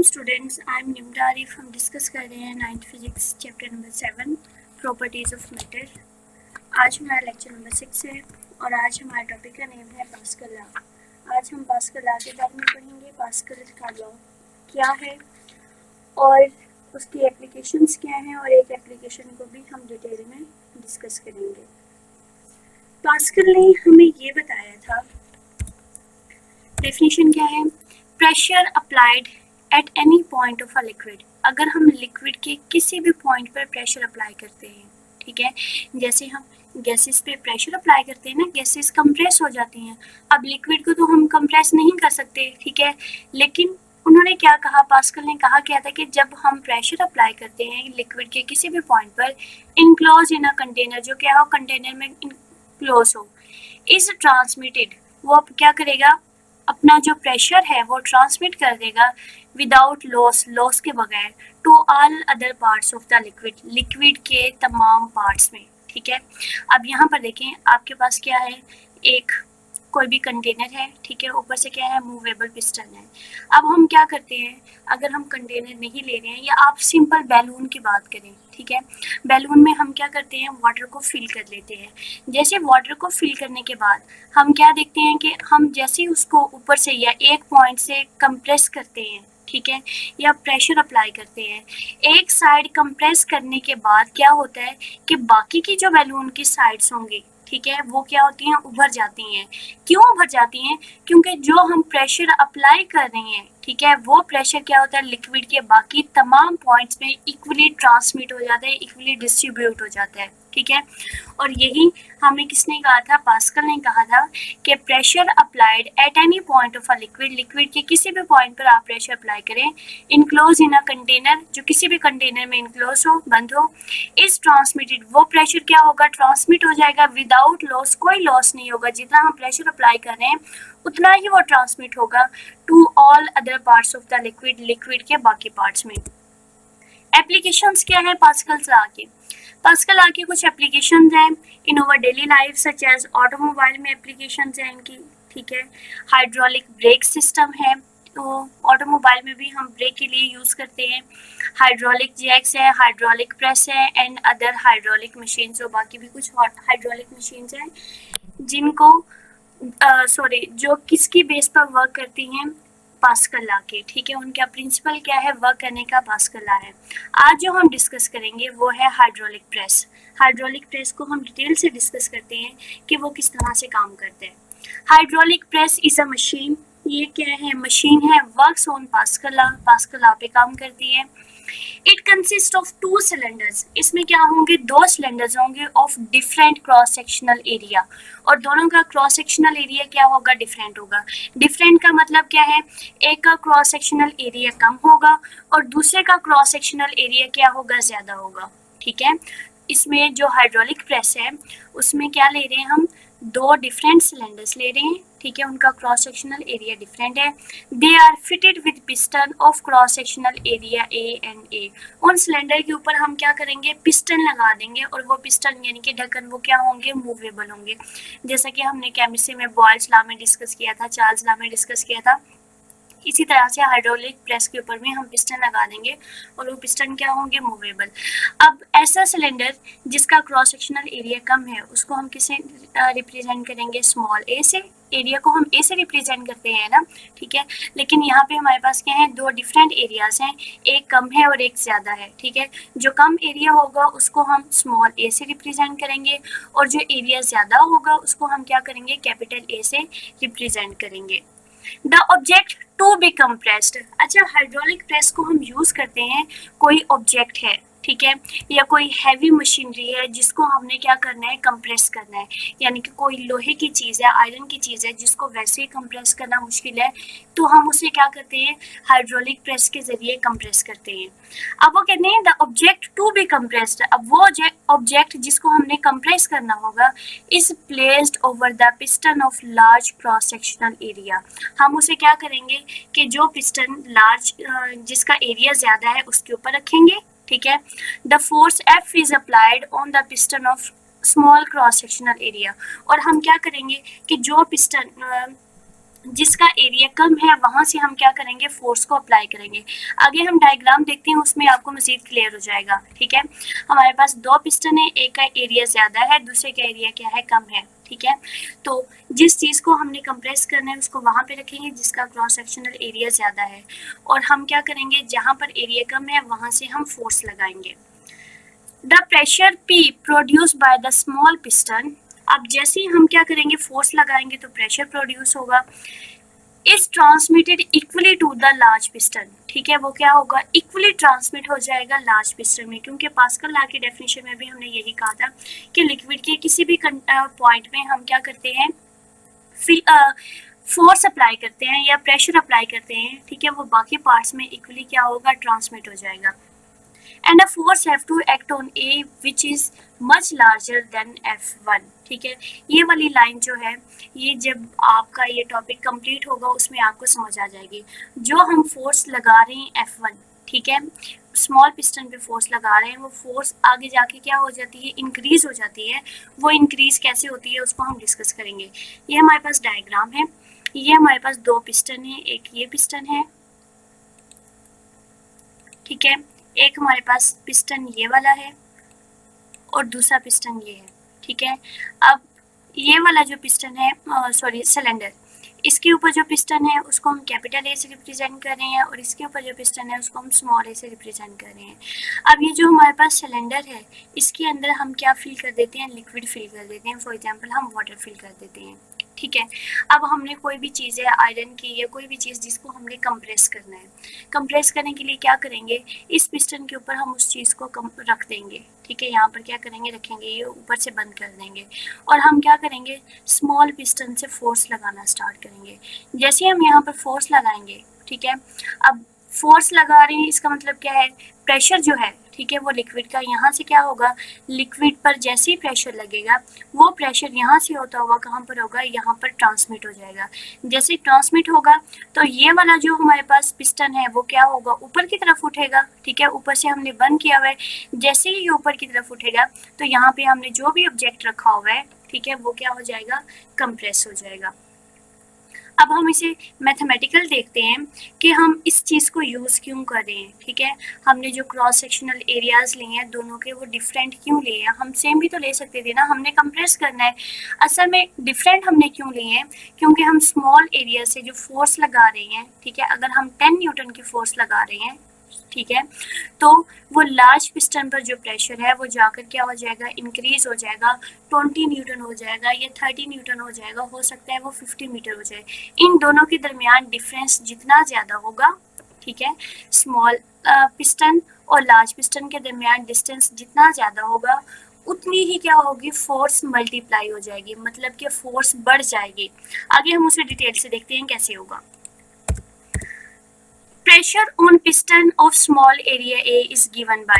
Students, I am Nimra Arif. हम discuss कर रहे हैं 9th physics chapter number 7 properties of matter. आज हमारा लेक्चर नंबर 6 है और आज हमारे टॉपिक का नेम है पास्कल लॉ। आज हम पास्कल लॉ के बारे में पढ़ेंगे। पास्कल का लॉ क्या है और उसकी एप्लीकेशंस क्या हैं, और एक एप्लीकेशन को भी हम डिटेल में डिस्कस करेंगे। पास्कल ने हमें ये बताया था, डेफिनेशन क्या है, pressure applied at any point of a liquid. अगर हम लिक्विड के किसी भी पॉइंट पर प्रेशर अप्लाई करते हैं, ठीक है, जैसे हम गैसेस पे प्रेशर अप्लाई करते हैं ना, गैसेस कंप्रेस हो जाती हैं। अब लिक्विड को तो हम कंप्रेस नहीं कर सकते, ठीक है, लेकिन उन्होंने क्या कहा, पास्कल ने कहा क्या था कि जब हम प्रेशर अप्लाई करते हैं लिक्विड के किसी भी पॉइंट पर, इनक्लोज इन अ कंटेनर, जो क्या हो कंटेनर में इनक्लोज हो, इज ट्रांसमिटेड, वो अब क्या करेगा, अपना जो प्रेशर है वो ट्रांसमिट कर देगा विदाउट लॉस के बगैर, to all other parts of the liquid के तमाम पार्ट्स में, ठीक है। अब यहाँ पर देखें, आपके पास क्या है, एक कोई भी कंटेनर है, ठीक है, ऊपर से क्या है, मूवेबल पिस्टन है। अब हम क्या करते हैं, अगर हम कंटेनर नहीं ले रहे हैं, या आप सिंपल बैलून की बात करें, ठीक है, बैलून में हम क्या करते हैं, वाटर को फिल कर लेते हैं। जैसे वाटर को फिल करने के बाद हम क्या देखते हैं कि हम जैसे ही उसको ऊपर से या एक पॉइंट से कंप्रेस करते हैं, ठीक है, या प्रेशर अप्लाई करते हैं, एक साइड कंप्रेस करने के बाद क्या होता है कि बाकी की जो बैलून की साइड्स होंगी, ठीक है, वो क्या होती हैं, उभर जाती हैं। क्यों उभर जाती हैं? क्योंकि जो हम प्रेशर अप्लाई कर रहे हैं, ठीक है, वो प्रेशर क्या होता है, लिक्विड के बाकी तमाम पॉइंट्स में इक्वली ट्रांसमिट हो जाता है, इक्वली डिस्ट्रीब्यूट हो जाता है, ठीक है। और यही हमें किसने कहा था, पास्कल ने कहा था कि pressure applied at any point of a liquid के किसी भी पॉइंट पर आप प्रेशर अप्लाई करें, इनक्लोज इन अ कंटेनर, जो किसी भी कंटेनर में इनक्लोज हो, बंद हो, इज ट्रांसमिटेड, वो प्रेशर क्या होगा, ट्रांसमिट हो जाएगा विदाउट लॉस, कोई लॉस नहीं होगा, जितना हम प्रेशर अप्लाई कर रहे हैं उतना ही वो ट्रांसमिट होगा to all other parts of the liquid के बाकी पार्ट्स में। एप्लीकेशंस क्या है पास्कल लॉ के? पास्कल लॉ की कुछ एप्लीकेशंस हैं in our daily life, such as automobile में एप्लीकेशंस हैं इनकी, ठीक है, हाइड्रोलिक ब्रेक सिस्टम है, तो ऑटोमोबाइल में भी हम ब्रेक के लिए यूज़ करते हैं। हाइड्रोलिक जैक्स है, हाइड्रोलिक प्रेस है, एंड अदर हाइड्रोलिक मशीन्स, और बाकी भी कुछ हाइड्रोलिक मशीन्स हैं जिनको जो किसकी बेस पर वर्क करती हैं, पास्कल लॉ के, ठीक है, उनका प्रिंसिपल क्या है, वर्क करने का पास्कल लॉ है। आज जो हम डिस्कस करेंगे वो है हाइड्रोलिक प्रेस। हाइड्रोलिक प्रेस को हम डिटेल से डिस्कस करते हैं कि वो किस तरह से काम करते हैं। Hydraulic press is a machine, ये क्या है, मशीन है, वर्क्स ऑन पास्कल लॉ पे काम करती है। इट कंसिस्ट ऑफ 2 सिलेंडर्स, इसमें क्या होंगे, 2 सिलेंडर्स होंगे of different cross sectional area, और दोनों का क्रॉस सेक्शनल एरिया क्या होगा, डिफरेंट होगा। डिफरेंट का मतलब क्या है, एक का क्रॉस सेक्शनल एरिया कम होगा और दूसरे का क्रॉस सेक्शनल एरिया क्या होगा, ज़्यादा होगा, ठीक है। इसमें जो हाइड्रोलिक प्रेस है उसमें क्या ले रहे हैं हम, 2 डिफरेंट सिलेंडर्स ले रहे हैं, ठीक है, उनका क्रॉस सेक्शनल एरिया डिफरेंट है। They are fitted with piston of cross sectional area A and A. उन सिलेंडर के ऊपर हम क्या करेंगे, पिस्टन लगा देंगे, और वो पिस्टन यानी कि ढक्कन वो क्या होंगे, मूवेबल होंगे, जैसा कि हमने केमिस्ट्री में बॉयल्स लॉ में डिस्कस किया था, चार्ल्स लॉ में डिस्कस किया था। इसी तरह से हाइड्रोलिक प्रेस के ऊपर भी हम पिस्टन लगा देंगे और वो पिस्टन क्या होंगे, मूवेबल। अब ऐसा सिलेंडर जिसका क्रॉस सेक्शनल एरिया कम है उसको हम किसे रिप्रेजेंट करेंगे, स्मॉल ए से। एरिया को हम ए से रिप्रेजेंट करते हैं ना, ठीक है, लेकिन यहाँ पे हमारे पास क्या है, 2 डिफरेंट एरियाज हैं, एक कम है और एक ज़्यादा है, ठीक है। जो कम एरिया होगा उसको हम स्मॉल ए से रिप्रेजेंट करेंगे, और जो एरिया ज़्यादा होगा उसको हम क्या करेंगे, कैपिटल ए से रिप्रेजेंट करेंगे। The object to be compressed, अच्छा, हाइड्रोलिक प्रेस को हम यूज़ करते हैं, कोई ऑब्जेक्ट है, ठीक है, या कोई हैवी मशीनरी है जिसको हमने क्या करना है, कंप्रेस करना है, यानी कि कोई लोहे की चीज़ है, आयरन की चीज़ है जिसको वैसे ही कंप्रेस करना मुश्किल है, तो हम उसे क्या करते हैं, हाइड्रोलिक प्रेस के ज़रिए कंप्रेस करते हैं। अब वो कहते हैं the object to be compressed, अब वो ऑब्जेक्ट जिसको हमने कंप्रेस करना होगा is placed over the piston of large cross sectional area. हम उसे क्या करेंगे कि जो पिस्टन लार्ज जिसका एरिया ज़्यादा है उसके ऊपर रखेंगे, ठीक है। The force F is applied on the piston of small cross sectional area, और हम क्या करेंगे कि जो पिस्टन जिसका एरिया कम है वहां से हम क्या करेंगे, फोर्स को अप्लाई करेंगे। आगे हम डायग्राम देखते हैं, उसमें आपको मजीद क्लियर हो जाएगा। ठीक है, हमारे पास दो पिस्टन है, एक का एरिया ज्यादा है, दूसरे का एरिया क्या है, कम है। ठीक है, तो जिस चीज को हमने कंप्रेस करना है उसको वहां पे रखेंगे जिसका क्रॉस सेक्शनल एरिया ज्यादा है, और हम क्या करेंगे, जहां पर एरिया कम है वहां से हम फोर्स लगाएंगे। The pressure P produce by the small piston, अब जैसे ही हम क्या करेंगे, फोर्स लगाएंगे तो प्रेशर प्रोड्यूस होगा, is transmitted equally to the large piston. ठीक है, वो क्या होगा, इक्वली ट्रांसमिट हो जाएगा लार्ज पिस्टन में, क्योंकि पास्कल लॉ की डेफिनेशन में भी हमने यही कहा था कि लिक्विड के किसी भी पॉइंट में हम क्या करते हैं, फोर्स अप्लाई करते हैं या प्रेशर अप्लाई करते हैं। ठीक है, वो बाकी पार्ट्स में इक्वली क्या होगा, ट्रांसमिट हो जाएगा। And a force F2 act on A which is much larger than F1। ठीक है, ये वाली लाइन जो है, ये जब आपका ये टॉपिक कंप्लीट होगा उसमें आपको समझ आ जाएगी। जो हम फोर्स लगा रहे हैं F1, ठीक है, स्मॉल पिस्टन पे फोर्स लगा रहे हैं, वो फोर्स आगे जाके क्या हो जाती है, इंक्रीज हो जाती है। वो इंक्रीज कैसे होती है उसको हम डिस्कस करेंगे। ये हमारे पास डायग्राम है, ये हमारे पास दो पिस्टन है, एक ये पिस्टन है, ठीक है, एक हमारे पास पिस्टन ये वाला है और दूसरा पिस्टन ये है। ठीक है, अब ये वाला जो पिस्टन है, सॉरी सिलेंडर, इसके ऊपर जो पिस्टन है उसको हम कैपिटल ए से रिप्रेजेंट कर रहे हैं, और इसके ऊपर जो पिस्टन है उसको हम स्मॉल ए से रिप्रेजेंट कर रहे हैं। अब ये जो हमारे पास सिलेंडर है, इसके अंदर हम क्या फिल कर देते हैं, लिक्विड फिल कर देते हैं। फॉर एग्जांपल हम वाटर फिल कर देते हैं। ठीक है, अब हमने कोई भी चीज़ है आयरन की या कोई भी चीज़ जिसको हमने कंप्रेस करना है, कंप्रेस करने के लिए क्या करेंगे, इस पिस्टन के ऊपर हम उस चीज़ को रख देंगे। ठीक है, यहाँ पर क्या करेंगे, रखेंगे, ये ऊपर से बंद कर देंगे, और हम क्या करेंगे, स्मॉल पिस्टन से फोर्स लगाना स्टार्ट करेंगे। जैसे हम यहाँ पर फोर्स लगाएंगे, ठीक है, अब फोर्स लगा रहे हैं इसका मतलब क्या है, प्रेशर जो है, ठीक है, वो लिक्विड का यहाँ से क्या होगा, लिक्विड पर जैसे ही प्रेशर लगेगा वो प्रेशर यहाँ से होता हुआ कहाँ पर होगा, यहाँ पर ट्रांसमिट हो जाएगा। जैसे ट्रांसमिट होगा तो ये वाला जो हमारे पास पिस्टन है वो क्या होगा, ऊपर की तरफ उठेगा। ठीक है, ऊपर से हमने बंद किया हुआ है, जैसे ही ये ऊपर की तरफ उठेगा तो यहाँ पे हमने जो भी ऑब्जेक्ट रखा हुआ है, ठीक है, वो क्या हो जाएगा, कंप्रेस हो जाएगा। अब हम इसे मैथमेटिकल देखते हैं कि हम इस चीज़ को यूज़ क्यों कर रहे हैं। ठीक है, हमने जो क्रॉस सेक्शनल एरियाज लिए हैं दोनों के, वो डिफरेंट क्यों लिए हैं, हम सेम भी तो ले सकते थे ना, हमने कंप्रेस करना है। असल में डिफरेंट हमने क्यों लिए हैं, क्योंकि हम स्मॉल एरिया से जो फोर्स लगा रहे हैं, ठीक है, अगर हम 10 न्यूटन की फोर्स लगा रहे हैं, ठीक है, तो वो लार्ज पिस्टन पर जो प्रेशर है वो जाकर क्या हो जाएगा, इंक्रीज हो जाएगा, 20 न्यूटन हो जाएगा या 30 न्यूटन हो जाएगा, हो सकता है वो 50 मीटर हो जाए। इन दोनों के दरमियान डिफरेंस जितना ज़्यादा होगा, ठीक है, स्मॉल पिस्टन और लार्ज पिस्टन के दरमियान डिस्टेंस जितना ज़्यादा होगा, उतनी ही क्या होगी, फोर्स मल्टीप्लाई हो जाएगी, मतलब कि फोर्स बढ़ जाएगी। आगे हम उसे डिटेल से देखते हैं कैसे होगा। Pressure on piston of small area A is given by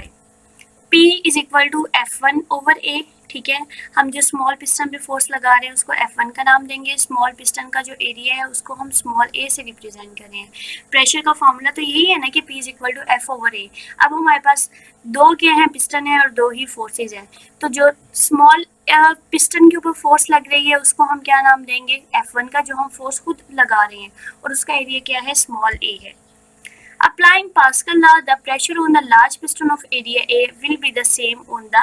P is equal to F1 over A। ठीक है, हम जो स्मॉल पिस्टन पे फोर्स लगा रहे हैं उसको F1 का नाम देंगे, स्मॉल पिस्टन का जो एरिया है उसको हम स्मॉल a से रिप्रेजेंट कर रहे हैं। प्रेशर का फॉर्मूला तो यही है ना कि P is equal to F over A। अब हमारे पास दो क्या हैं, पिस्टन है और दो ही फोर्सेज हैं, तो जो स्मॉल पिस्टन के ऊपर फोर्स लग रही है उसको हम क्या नाम देंगे, F1 का, जो हम फोर्स खुद लगा रहे हैं, और उसका एरिया क्या है, स्मॉल a है। Applying Pascal law, the pressure on the large piston of area A will be the same on the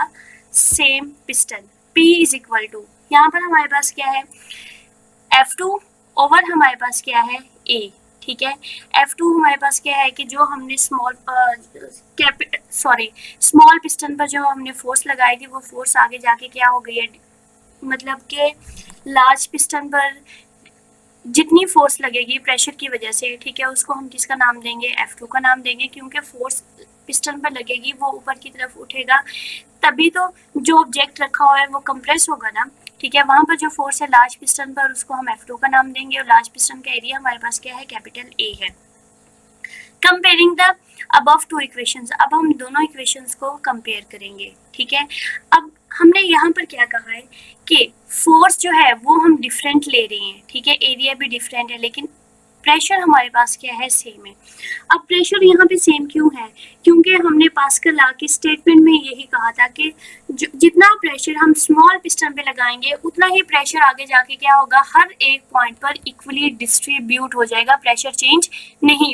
same piston. P is equal to, यहाँ पर हमारे पास क्या है, F2 ओवर हमारे पास क्या है, A। ठीक है, F2 हमारे पास क्या है कि जो हमने स्मॉल पिस्टन पर जो हमने फोर्स लगाई थी वो फोर्स आगे जाके क्या हो गई है, मतलब कि लार्ज पिस्टन पर जितनी फोर्स लगेगी प्रेशर की वजह से, ठीक है, उसको हम किसका नाम देंगे, F2 का नाम देंगे, क्योंकि फोर्स पिस्टन पर लगेगी वो ऊपर की तरफ उठेगा, तभी तो जो ऑब्जेक्ट रखा हुआ है वो कंप्रेस होगा ना। ठीक है, वहाँ पर जो फोर्स है लार्ज पिस्टन पर उसको हम F2 का नाम देंगे, और लार्ज पिस्टन का एरिया हमारे पास क्या है, कैपिटल A है। Comparing the above two equations, अब हम दोनों इक्वेशंस को कंपेयर करेंगे। ठीक है, अब हमने यहाँ पर क्या कहा है कि फोर्स जो है वो हम डिफरेंट ले रहे हैं, ठीक है, एरिया भी डिफरेंट है, लेकिन प्रेशर हमारे पास क्या है, सेम है। अब प्रेशर यहाँ पे सेम क्यों है, क्योंकि हमने पास्कल लॉ के स्टेटमेंट में यही कहा था कि जितना प्रेशर हम स्मॉल पिस्टन पे लगाएंगे उतना ही प्रेशर आगे जाके क्या होगा, हर एक पॉइंट पर इक्वली डिस्ट्रीब्यूट हो जाएगा, प्रेशर चेंज नहीं।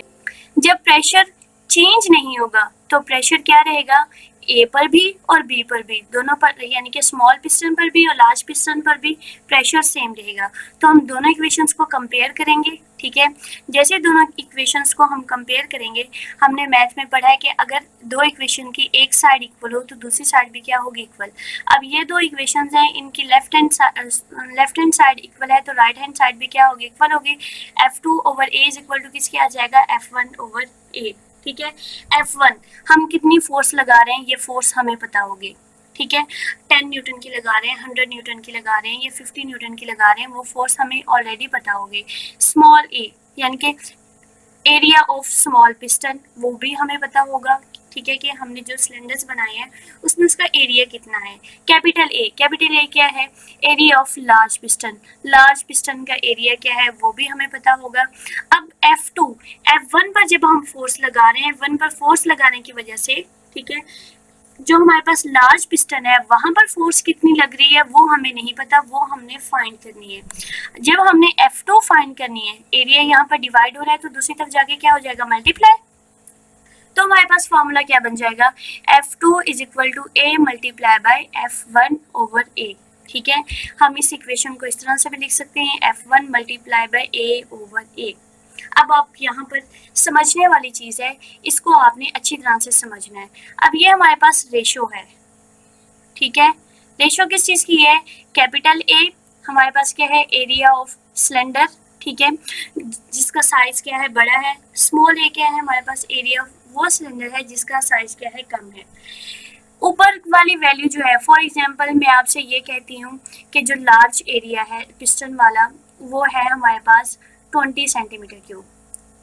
जब प्रेशर चेंज नहीं होगा तो प्रेशर क्या रहेगा, ए पर भी और बी पर भी, दोनों पर, यानी कि स्मॉल पिस्टन पर भी और लार्ज पिस्टन पर भी प्रेशर सेम रहेगा। तो हम दोनों इक्वेशंस को कंपेयर करेंगे, ठीक है। जैसे दोनों इक्वेशंस को हम कंपेयर करेंगे, हमने मैथ में पढ़ा है कि अगर दो इक्वेशन की एक साइड इक्वल हो तो दूसरी साइड भी क्या होगी, इक्वल। अब ये दो इक्वेशंस हैं, इनकी लेफ्ट हैंड साइड इक्वल है तो राइट हैंड साइड भी क्या होगी, इक्वल होगी। F2 over A is equal to किसके आ जाएगा, F1 ओवर ए, ठीक है। F1 हम कितनी फोर्स लगा रहे हैं, ये फोर्स हमें पता होगी, ठीक है। 10 न्यूटन की लगा रहे हैं, 100 न्यूटन की लगा रहे हैं, ये 50 न्यूटन की लगा रहे हैं, वो फोर्स हमें ऑलरेडी पता होगी। स्मॉल ए यानी कि एरिया ऑफ स्मॉल पिस्टन, वो भी हमें पता होगा, ठीक है, कि हमने जो सिलेंडर्स बनाए हैं उसमें उसका एरिया कितना है। कैपिटल ए क्या है, एरिया ऑफ लार्ज पिस्टन का एरिया क्या है वो भी हमें पता होगा। अब F1 पर जब हम फोर्स लगा रहे हैं, 1 पर फोर्स लगाने की वजह से, ठीक है, जो हमारे पास लार्ज पिस्टन है वहां पर फोर्स कितनी लग रही है वो हमें नहीं पता, वो हमने फाइंड करनी है। जब हमने F2 फाइंड करनी है, एरिया यहाँ पर डिवाइड हो रहा है तो दूसरी तरफ जाके क्या हो जाएगा, मल्टीप्लाई। तो हमारे पास फॉर्मूला क्या बन जाएगा, F2 is equal to A multiply by F1 over A, ठीक है। हम इस इक्वेशन को इस तरह से भी लिख सकते हैं, F1 multiply by A over A. अब आप यहाँ पर समझने वाली चीज़ है, इसको आपने अच्छी तरह से समझना है। अब ये हमारे पास रेशो है, ठीक है। रेशो किस चीज़ की है, कैपिटल ए हमारे पास क्या है, एरिया ऑफ सिलेंडर, ठीक है, जिसका साइज क्या है, बड़ा है। स्मॉल ए क्या है, हमारे पास एरिया ऑफ वो सिलेंडर है जिसका साइज क्या है, कम है। ऊपर वाली वैल्यू जो है, फॉर एग्जांपल मैं आपसे ये कहती हूँ कि जो लार्ज एरिया है पिस्टन वाला वो है हमारे पास 20 सेंटीमीटर क्यूब,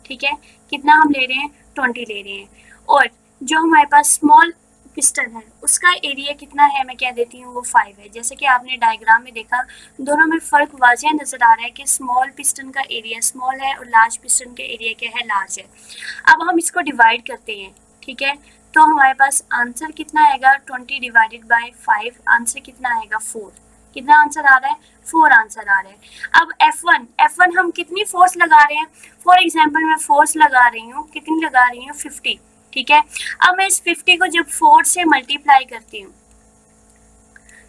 ठीक है। कितना हम ले रहे हैं, 20 ले रहे हैं। और जो हमारे पास स्मॉल पिस्टन है उसका एरिया कितना है, मैं क्या देती हूँ, वो 5 है। जैसे कि आपने डायग्राम में देखा, दोनों में फ़र्क वाज़ेह नज़र आ रहा है कि स्मॉल पिस्टन का एरिया स्मॉल है और लार्ज पिस्टन का एरिया क्या है, लार्ज है। अब हम इसको डिवाइड करते हैं, ठीक है, तो हमारे पास आंसर कितना आएगा, 20 डिवाइडेड बाय 5, आंसर कितना आएगा, 4। कितना आंसर आ रहा है, 4 आंसर आ रहा है। अब F1 हम कितनी फोर्स लगा रहे हैं, फॉर एग्जांपल मैं फोर्स लगा रही हूँ, कितनी लगा रही हूँ, 50, ठीक है। अब मैं इस 50 को जब 4 से मल्टीप्लाई करती हूँ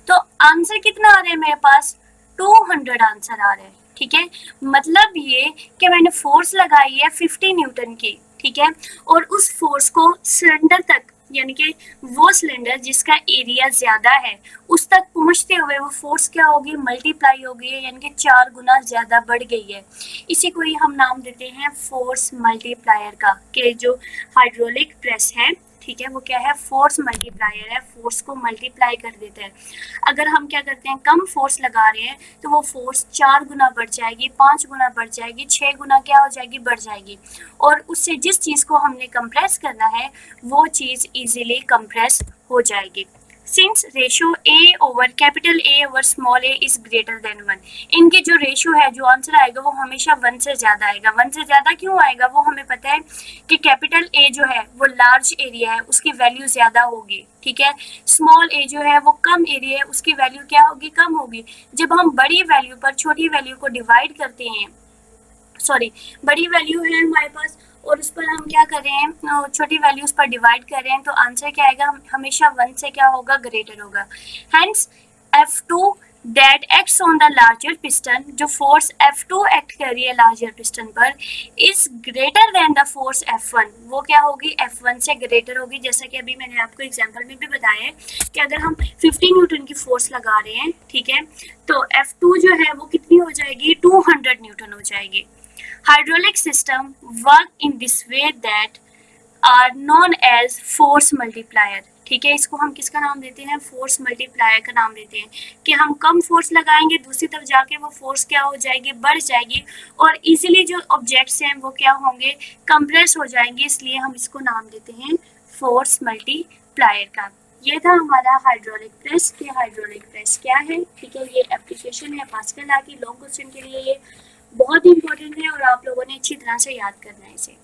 तो आंसर कितना आ रहा है मेरे पास, 200 आंसर आ रहा है, ठीक है। मतलब ये कि मैंने फोर्स लगाई है 50 न्यूटन की, ठीक है, और उस फोर्स को सिलेंडर तक, यानी कि वो सिलेंडर जिसका एरिया ज्यादा है उस तक पहुंचते हुए वो फोर्स क्या होगी, मल्टीप्लाई हो गई है, यानी कि 4 गुना ज्यादा बढ़ गई है। इसी को ही हम नाम देते हैं फोर्स मल्टीप्लायर का, कि जो हाइड्रोलिक प्रेस है, ठीक है, वो क्या है, फोर्स मल्टीप्लायर है, फोर्स को मल्टीप्लाई कर देता है। अगर हम क्या करते हैं, कम फोर्स लगा रहे हैं तो वो फोर्स 4 गुना बढ़ जाएगी, 5 गुना बढ़ जाएगी, 6 गुना क्या हो जाएगी, बढ़ जाएगी। और उससे जिस चीज़ को हमने कंप्रेस करना है वो चीज़ इजीली कंप्रेस हो जाएगी। Since ratio A over capital A over small A is greater than 1, इनके जो रेशो है, जो आंसर आएगा वो हमेशा 1 से ज़्यादा आएगा। 1 से ज़्यादा क्यों आएगा, वो हमें पता है कि कैपिटल ए जो है वो लार्ज एरिया है, उसकी वैल्यू ज़्यादा होगी, ठीक है। स्मॉल ए जो है वो कम एरिया है, उसकी वैल्यू क्या होगी, कम होगी। जब हम बड़ी वैल्यू पर छोटी वैल्यू को डिवाइड करते हैं, सॉरी, बड़ी वैल्यू है हमारे पास और उस पर हम क्या कर रहे हैं, छोटी वैल्यूज पर डिवाइड कर रहे हैं, तो आंसर क्या आएगा, हमेशा 1 से क्या होगा, ग्रेटर होगा। Hence F2 that acts on the larger piston, जो फोर्स F2 एक्ट कर रही है लार्जर पिस्टन पर, is greater than the force F1, वो क्या होगी, F1 से ग्रेटर होगी। जैसा कि अभी मैंने आपको एग्जांपल में भी बताया है कि अगर हम 50 न्यूटन की फोर्स लगा रहे हैं, ठीक है, तो F2 जो है वो कितनी हो जाएगी, 200 न्यूटन हो जाएगी। Hydraulic system work in this way that are known as force multiplier, ठीक है। इसको हम किसका नाम देते हैं, फोर्स मल्टीप्लायर का नाम देते हैं, कि हम कम फोर्स लगाएंगे दूसरी तरफ जाके वो फोर्स क्या हो जाएगी, बढ़ जाएगी, और इजीली जो ऑब्जेक्ट्स हैं वो क्या होंगे, कंप्रेस हो जाएंगे, इसलिए हम इसको नाम देते हैं फोर्स मल्टीप्लायर का। ये था हमारा हाइड्रोलिक प्रेस कि हाइड्रोलिक प्रेस क्या है, ठीक है। ये एप्लीकेशन है पास्कल लॉ की, लॉन्ग क्वेश्चन के लिए ये बहुत इंपॉर्टेंट है और आप लोगों ने अच्छी तरह से याद करना है इसे।